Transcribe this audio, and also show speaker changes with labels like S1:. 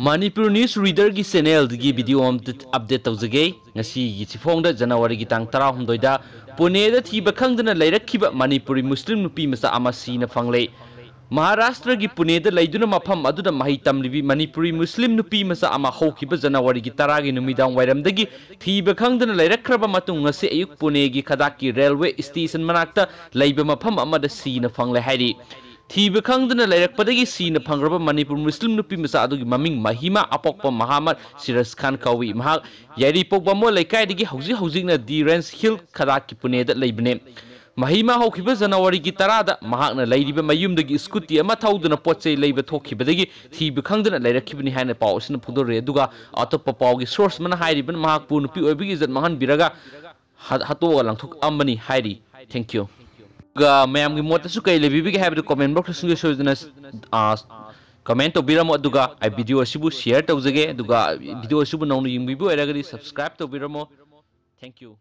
S1: Manipur News Reader की channel की video update तौजगे ngasi चिफोंग जनवरी की तांग 16 da पुणे दा थीबा खंगदना लैरखिबा मणिपुरी मुस्लिम नुपी मसा अमा सीना फंगले महाराष्ट्र की पुणे दा लैदुना मफम अदुदा मही तमलिबी मणिपुरी मुस्लिम नुपी मसा अमा होखिबा जनवरी की 10 की नुमिदांग वायरमदगी थीबा खंगदना लैरखरबा मतुंग ngasi अयुक पुणे की खदाकी रेलवे स्टेशन मनाक्ता लैबा मफम अमादा सीना फंगले हाइरी थीब खंगदना लैरकपदगी सीना फंगरबा मणिपुर मुस्लिम नुपी मसा अदुगी ममिंग महिमा अपोक्पा मोहम्मद सिरस खान कौवी महाक यारीपोक्पा मो लैकाइदगी हौजी हौजिकना डीरेंस हिल खदाकी पुनेदा लैबने महिमा हौखिबा जनवरी की 10 दा महाकना लैरिबा मयुमदगी स्कूटी अमा थौदना पोचै लैबा थोखिबदगी थीब खंगदना लैरखिबनी हायना पाउसना फुदोरे अदुगा अतोप्पा पाउगी सोर्स मना हाइरिबन महाकपु नुपी ओइबगी इज्जत महन बिरगा हतो लंथुक अम्बनी हाइरी थैंक यू मैम की मोट कई लेबी है कमेंट बॉक्स कमेंट तौरमो वीडियो शेयर तौजगे वीडियो नौना सब्सक्राइब तौरमो थैंक यू।